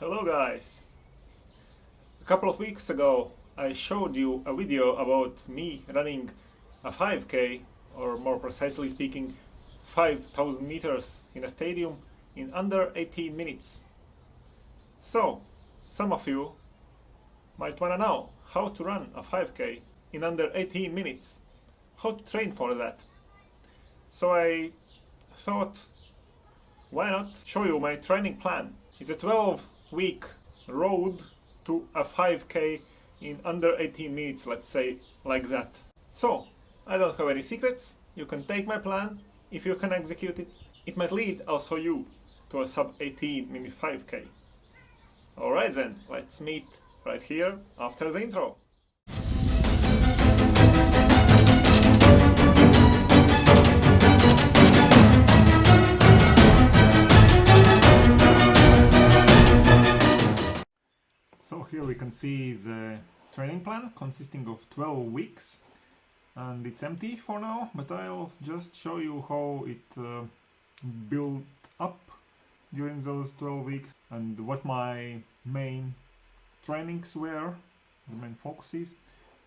Hello guys! A couple of weeks ago I showed you a video about me running a 5k, or more precisely speaking 5,000 meters in a stadium in under 18 minutes. So, some of you might wanna know how to run a 5k in under 18 minutes, how to train for that. So I thought, why not show you my training plan. It's a 12-week road to a 5k in under 18 minutes, let's say like that. So, I don't have any secrets. You can take my plan. If you can execute it, it might lead also you to a sub 18 minute 5k. Alright then, let's meet right here after the intro. So here we can see the training plan consisting of 12 weeks, and it's empty for now, but I'll just show you how it built up during those 12 weeks and what my main trainings were, the main focuses.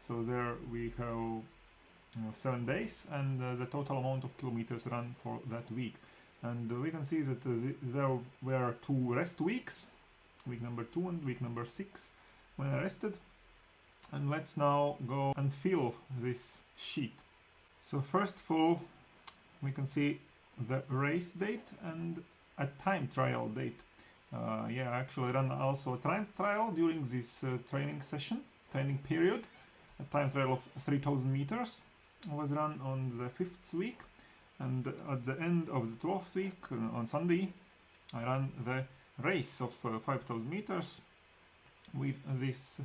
So there we have 7 days and the total amount of kilometers run for that week. And we can see that there were 2 rest weeks, week number 2 and week number 6 when I rested. And let's now go and fill this sheet. So first of all, we can see the race date and a time trial date. I actually ran also a time trial during this training period. A time trial of 3,000 meters was run on the 5th week, and at the end of the 12th week, on Sunday, I ran the race of 5,000 meters with this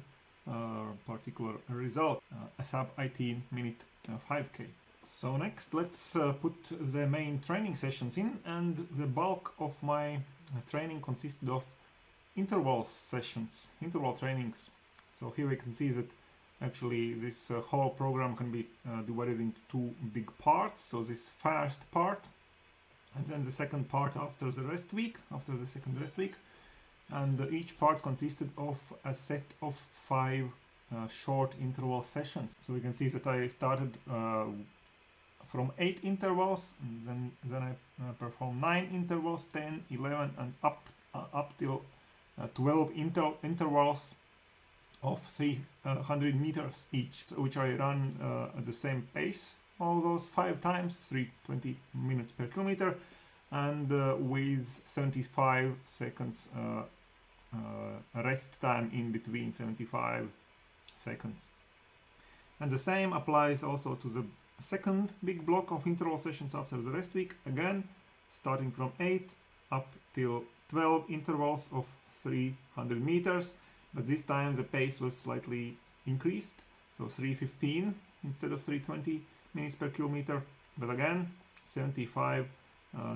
particular result, a sub 18 minute 5k. So next let's put the main training sessions in, and the bulk of my training consisted of interval sessions, interval trainings. So here we can see that actually this whole program can be divided into 2 big parts. So this first part and then the second part after the second rest week, and each part consisted of a set of 5 short interval sessions. So we can see that I started from 8 intervals, and then I performed 9 intervals, 10, 11 and up till 12 intervals of 300 meters each, which I run at the same pace all those 5 times, 320 minutes per kilometer, and with 75 seconds rest time in between, 75 seconds. And the same applies also to the second big block of interval sessions after the rest week, again starting from 8 up till 12 intervals of 300 meters, but this time the pace was slightly increased, so 315 instead of 320 minutes per kilometer, but again 75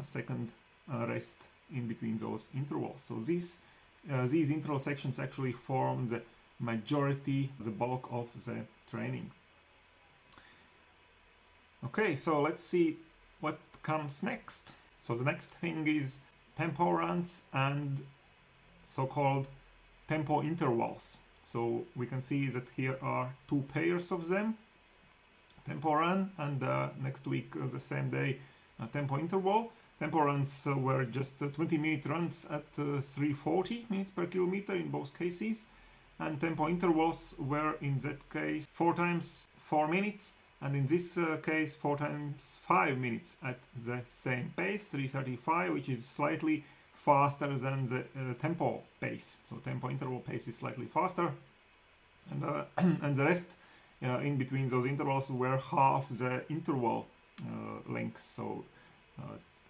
second rest in between those intervals. So these interval sections actually form the majority, the bulk of the training. Okay, so let's see what comes next. So the next thing is tempo runs and so-called tempo intervals. So we can see that here are 2 pairs of them, tempo run, and next week the same day tempo interval. Tempo runs were just 20-minute runs at 340 minutes per kilometer in both cases, and tempo intervals were in that case 4 times 4 minutes, and in this case 4 times 5 minutes at the same pace, 335, which is slightly faster than the tempo pace. So tempo interval pace is slightly faster, and and the rest in between those intervals were half the interval length. So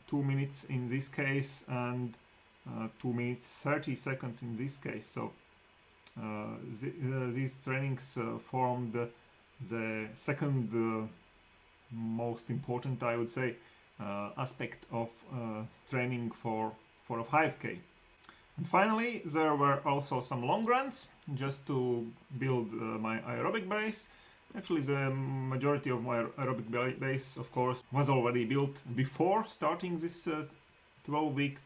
2 minutes in this case and 2 minutes 30 seconds in this case. So these trainings formed the second most important, I would say, aspect of training for a 5k. And finally, there were also some long runs just to build my aerobic base. Actually, the majority of my aerobic base, of course, was already built before starting this 12-week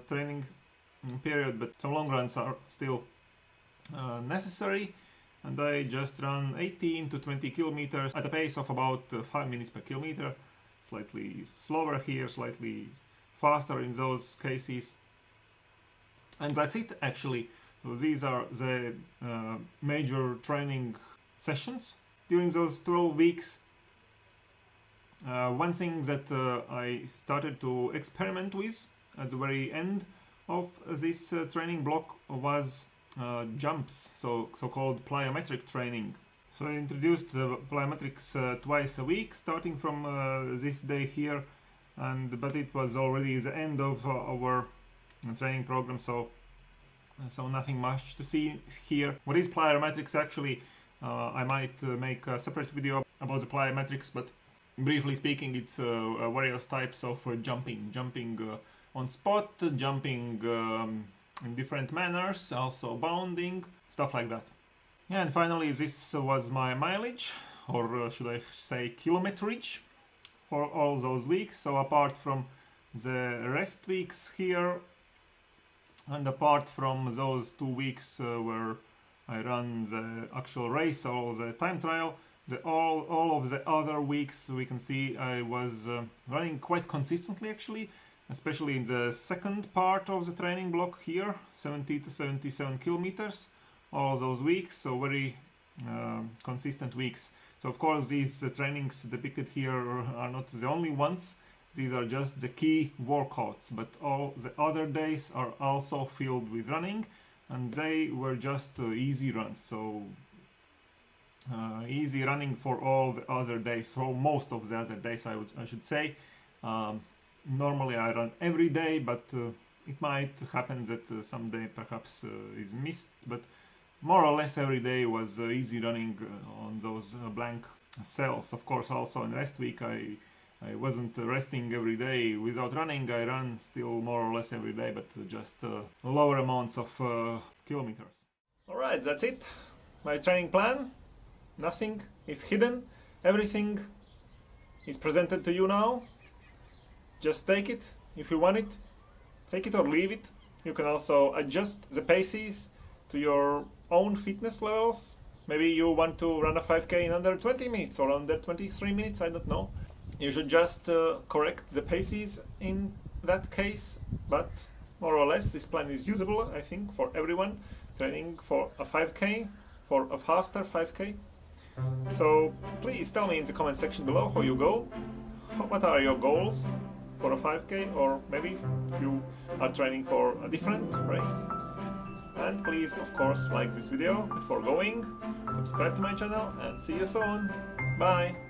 training period, but some long runs are still necessary, and I just run 18 to 20 kilometers at a pace of about 5 minutes per kilometer, slightly slower here, slightly faster in those cases, and that's it actually. So these are the major training sessions during those 12 weeks. One thing that I started to experiment with at the very end of this training block was jumps, so-called plyometric training. So I introduced the plyometrics twice a week, starting from this day here, but it was already the end of our training program, so nothing much to see here. What is plyometrics actually? I might make a separate video about the plyometrics, but briefly speaking, it's various types of jumping on spot, jumping in different manners, also bounding, stuff like that. Yeah, and finally this was my mileage, or should I say kilometerage, for all those weeks. So apart from the rest weeks here, and apart from those 2 weeks where I run the actual race or the time trial, all of the other weeks we can see I was running quite consistently actually, especially in the second part of the training block here, 70 to 77 kilometers, all those weeks, so very consistent weeks. So of course these trainings depicted here are not the only ones, these are just the key workouts, but all the other days are also filled with running, and they were just easy runs, so easy running for all the other days, for most of the other days I should say. Normally I run every day, but it might happen that some day perhaps is missed, but more or less every day was easy running on those blank cells. Of course also in rest week I wasn't resting every day without running, I ran still more or less every day, but just lower amounts of kilometers. Alright, that's it. My training plan. Nothing is hidden, everything is presented to you now. Just take it if you want it, take it or leave it. You can also adjust the paces to your own fitness levels. Maybe you want to run a 5k in under 20 minutes or under 23 minutes, I don't know. You should just correct the paces in that case, but more or less this plan is usable, I think, for everyone training for a 5k, for a faster 5k. So please tell me in the comment section below how you go, what are your goals for a 5k, or maybe you are training for a different race. And please, of course, like this video before going, subscribe to my channel, and see you soon. Bye!